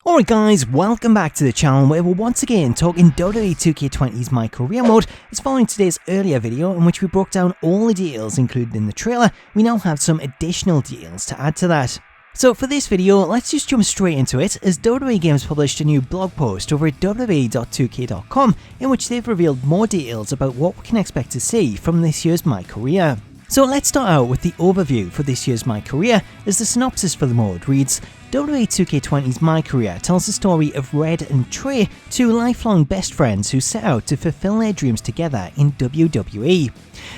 Alright guys, welcome back to the channel where we're once again talking WWE 2K20's MyCareer mode. It's following today's earlier video in which we broke down all the details included in the trailer. We now have some additional details to add to that. So for this video, let's just jump straight into it, as WWE Games published a new blog post over at WWE.2K.com in which they've revealed more details about what we can expect to see from this year's MyCareer. So let's start out with the overview for this year's MyCareer, as the synopsis for the mode reads: WWE 2K20's MyCareer tells the story of Red and Trey, two lifelong best friends who set out to fulfill their dreams together in WWE.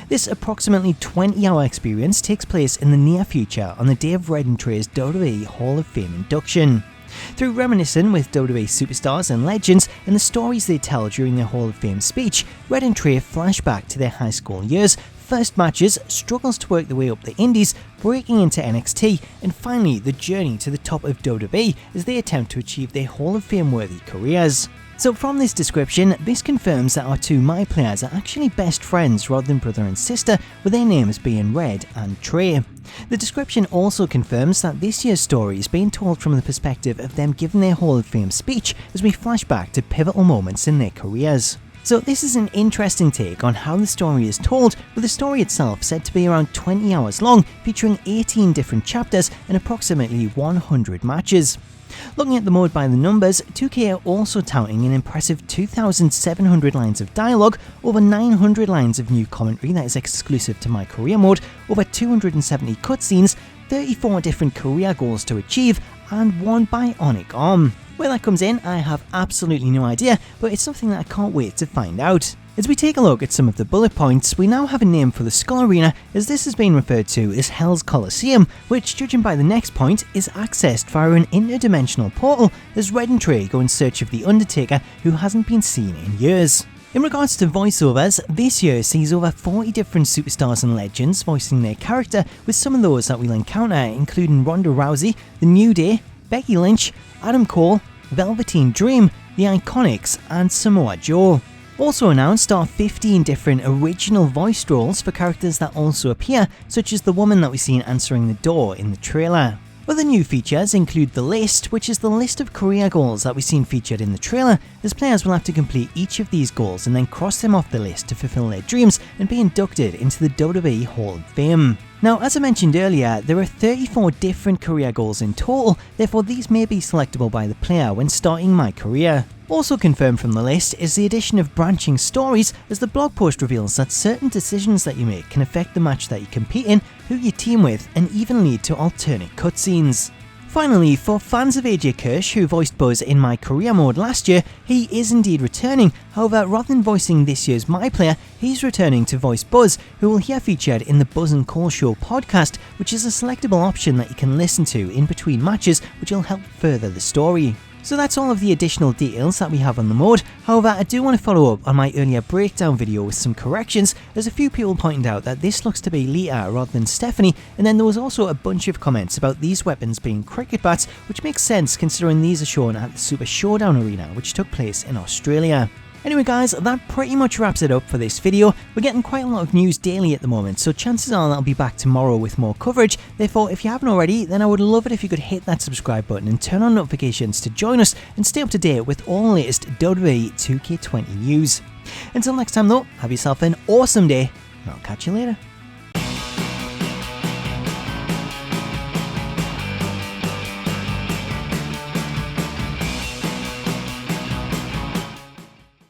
This approximately 20-hour experience takes place in the near future on the day of Red and Trey's WWE Hall of Fame induction. Through reminiscing with WWE superstars and legends and the stories they tell during their Hall of Fame speech, Red and Trey flash back to their high school years, first matches, struggles to work their way up the indies, breaking into NXT, and finally the journey to the top of WWE as they attempt to achieve their Hall of Fame worthy careers. So from this description, this confirms that our two MyPlayers are actually best friends rather than brother and sister, with their names being Red and Trey. The description also confirms that this year's story is being told from the perspective of them giving their Hall of Fame speech as we flash back to pivotal moments in their careers. So this is an interesting take on how the story is told, with the story itself said to be around 20 hours long, featuring 18 different chapters and approximately 100 matches. Looking at the mode by the numbers, 2K are also touting an impressive 2,700 lines of dialogue, over 900 lines of new commentary that is exclusive to MyCareer mode, over 270 cutscenes, 34 different career goals to achieve, and one bionic arm. Where that comes in, I have absolutely no idea, but it's something that I can't wait to find out. As we take a look at some of the bullet points, we now have a name for the Skull Arena, as this has been referred to as Hell's Coliseum, which, judging by the next point, is accessed via an interdimensional portal as Red and Trey go in search of The Undertaker, who hasn't been seen in years. In regards to voiceovers, this year sees over 40 different superstars and legends voicing their character, with some of those that we'll encounter including Ronda Rousey, The New Day, Becky Lynch, Adam Cole, Velveteen Dream, The Iconics, and Samoa Joe. Also announced are 15 different original voice roles for characters that also appear, such as the woman that we seen answering the door in the trailer. Other new features include the list, which is the list of career goals that we've seen featured in the trailer, as players will have to complete each of these goals and then cross them off the list to fulfill their dreams and be inducted into the WWE Hall of Fame. Now, as I mentioned earlier, there are 34 different career goals in total, therefore these may be selectable by the player when starting MyCareer. Also confirmed from the list is the addition of branching stories, as the blog post reveals that certain decisions that you make can affect the match that you compete in, who you team with, and even lead to alternate cutscenes. Finally, for fans of AJ Kirsch, who voiced Buzz in MyCareer mode last year, he is indeed returning. However, rather than voicing this year's MyPlayer, he's returning to voice Buzz, who we'll hear featured in the Buzz and Cole Show podcast, which is a selectable option that you can listen to in between matches, which will help further the story. So that's all of the additional details that we have on the mode. However, I do want to follow up on my earlier breakdown video with some corrections, as a few people pointed out that this looks to be Lita rather than Stephanie, and then there was also a bunch of comments about these weapons being cricket bats, which makes sense considering these are shown at the Super Showdown Arena, which took place in Australia. Anyway guys, that pretty much wraps it up for this video. We're getting quite a lot of news daily at the moment, so chances are that I'll be back tomorrow with more coverage. Therefore, if you haven't already, then I would love it if you could hit that subscribe button and turn on notifications to join us and stay up to date with all the latest WWE 2K20 news. Until next time though, have yourself an awesome day, and I'll catch you later.